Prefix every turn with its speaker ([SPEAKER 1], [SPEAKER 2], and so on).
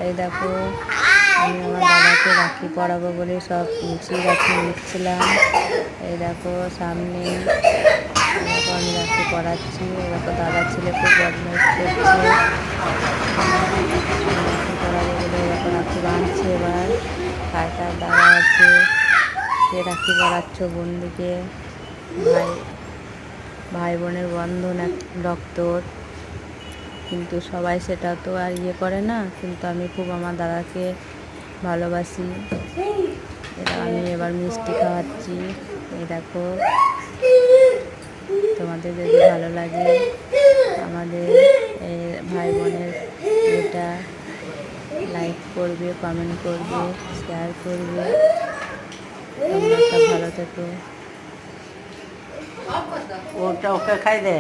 [SPEAKER 1] এই দেখো আমি আমার দাদাকে রাখি পরাবো বলে সব কুচি রাখি নিচ্ছিলাম। এই দেখো সামনে দেখো আমি রাখি পরাচ্ছি। দেখো দাদার ছেলে খুব বদমাইশ করছে। রাখি পরাবো বলে দেখো রাখি বাঁধছে। এবার কার কার দাদা আছে, কে রাখি পরাচ্ছ বন্ধুকে? ভাই বোনের বন্ধন এক রক্তর, কিন্তু সবাই সেটা তো আর ইয়ে করে না। কিন্তু আমি খুব আমার দাদাকে ভালোবাসি। এটা আমি এবার মিষ্টি খাওয়াচ্ছি। এই দেখো তোমাদের যদি ভালো লাগে আমাদের ভাই বোনের এটা লাইক করবে, কমেন্ট করবে, শেয়ার করবে। তোমরা সব ভালো থেকো।
[SPEAKER 2] ওটা ওকে খাই দে।